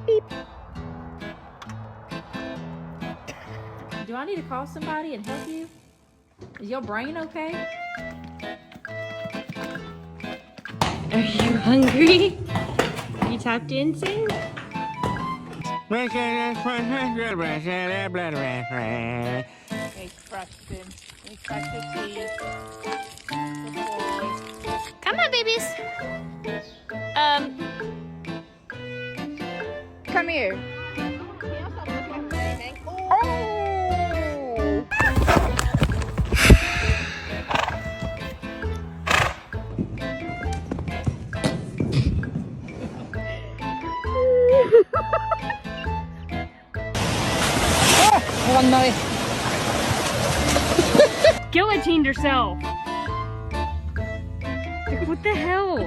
Beep. Do I need to call somebody and help you? Is your brain okay? Are you hungry? You tapped in soon? Hey, Preston. Hey, Preston, please. Good boy. Come on, babies. come here. Oh! Guillotined herself. What the hell?